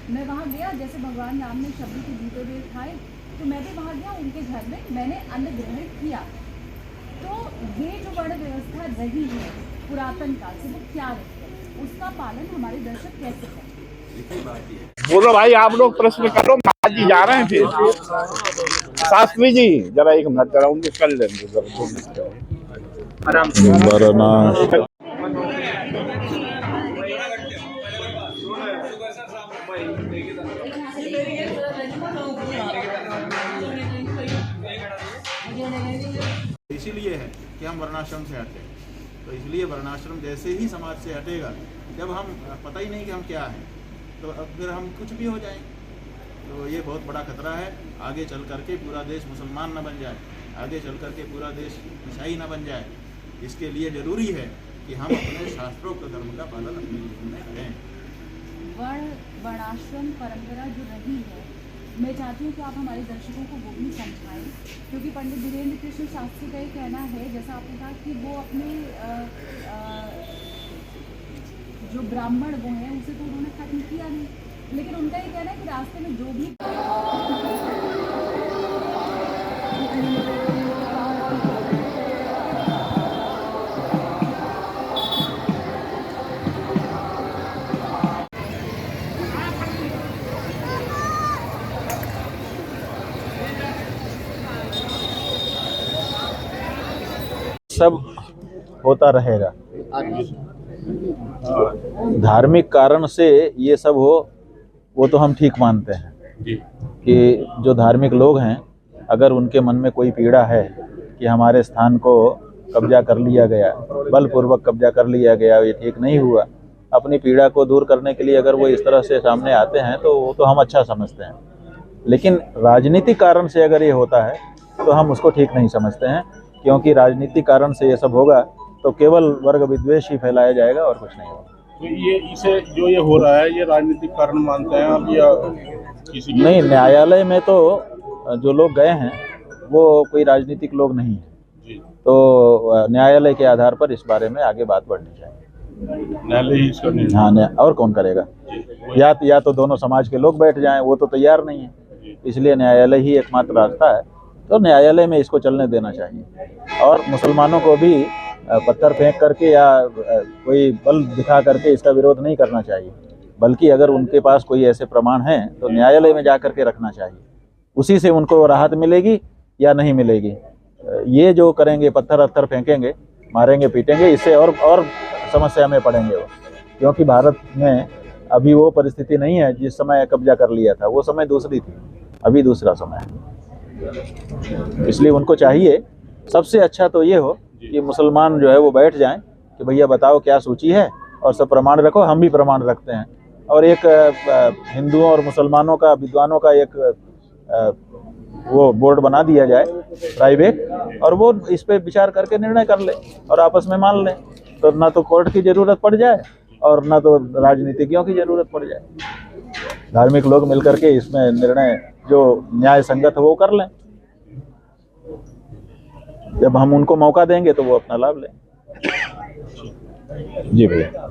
मैं वहाँ गया, जैसे भगवान राम ने शबरी के जूते भी खाए, तो मैं भी वहाँ गया उनके घर में, मैंने अन्न ग्रहण किया। तो ये जो वर्ण व्यवस्था रही है पुरातन काल से, वो क्या रही है, उसका पालन हमारे दर्शक कैसे करें? बोलो भाई, आप लोग प्रश्न करो, महाराज जी जा रहे हैं फिर। शास्त्री जी जरा एक मिनट, जरा उनको कर लेंगे आराम से। इसीलिए है कि हम वर्णाश्रम से हटे। तो इसलिए वर्णाश्रम जैसे ही समाज से हटेगा, जब हम पता ही नहीं कि हम क्या हैं, तो अब फिर हम कुछ भी हो जाएंगे। तो ये बहुत बड़ा खतरा है। आगे चल करके पूरा देश मुसलमान न बन जाए, आगे चल करके पूरा देश ईसाई न बन जाए। इसके लिए जरूरी है कि हम अपने शास्त्रोक्त धर्म का पालन अपने जीवन में करें। वर्णाश्रम परंपरा जो रही है, मैं चाहती हूँ कि आप हमारे दर्शकों को वो भी समझाएं, क्योंकि पंडित धीरेन्द्र कृष्ण शास्त्री का ये कहना है, जैसा आपने कहा कि वो अपने जो ब्राह्मण वो हैं उसे तो उन्होंने खत्म किया नहीं, लेकिन उनका ये कहना है कि रास्ते में जो भी सब होता रहेगा। धार्मिक कारण से ये सब हो, वो तो हम ठीक मानते हैं कि जो धार्मिक लोग हैं, अगर उनके मन में कोई पीड़ा है कि हमारे स्थान को कब्जा कर लिया गया, बलपूर्वक कब्जा कर लिया गया, ये ठीक नहीं हुआ, अपनी पीड़ा को दूर करने के लिए अगर वो इस तरह से सामने आते हैं तो वो तो हम अच्छा समझते हैं। लेकिन राजनीतिक कारण से अगर ये होता है तो हम उसको ठीक नहीं समझते हैं, क्योंकि राजनीतिक कारण से ये सब होगा तो केवल वर्ग विद्वेष ही फैलाया जाएगा और कुछ नहीं होगा। तो ये इसे जो ये हो रहा है, ये राजनीतिक कारण मानते हैं आप या किसी नहीं, न्यायालय में तो जो लोग गए हैं वो कोई राजनीतिक लोग नहीं है, तो न्यायालय के आधार पर इस बारे में आगे बात बढ़नी चाहिए। न्यायालय ही इसका निर्णय। हाँ, और कौन करेगा? या तो दोनों समाज के लोग बैठ जाएं, वो तो तैयार नहीं है, इसलिए न्यायालय ही एकमात्र रास्ता है। तो न्यायालय में इसको चलने देना चाहिए, और मुसलमानों को भी पत्थर फेंक करके या कोई बल दिखा करके इसका विरोध नहीं करना चाहिए, बल्कि अगर उनके पास कोई ऐसे प्रमाण हैं तो न्यायालय में जा करके रखना चाहिए। उसी से उनको राहत मिलेगी या नहीं मिलेगी। ये जो करेंगे, पत्थर अत्थर फेंकेंगे, मारेंगे पीटेंगे, इससे और समस्या में पड़ेंगे वो, क्योंकि भारत में अभी वो परिस्थिति नहीं है जिस समय कब्जा कर लिया था। वो समय दूसरी थी, अभी दूसरा समय है। इसलिए उनको चाहिए, सबसे अच्छा तो ये हो कि मुसलमान जो है वो बैठ जाएं कि भैया बताओ क्या सूची है, और सब प्रमाण रखो, हम भी प्रमाण रखते हैं। और एक हिंदुओं और मुसलमानों का, विद्वानों का एक वो बोर्ड बना दिया जाए प्राइवेट, और वो इस पे विचार करके निर्णय कर ले और आपस में मान लें, तो ना तो कोर्ट की जरूरत पड़ जाए और ना तो राजनीतिज्ञों की जरूरत पड़ जाए। धार्मिक लोग मिलकर के इसमें निर्णय जो न्याय संगत है वो कर लें। जब हम उनको मौका देंगे तो वो अपना लाभ लें। जी भैया।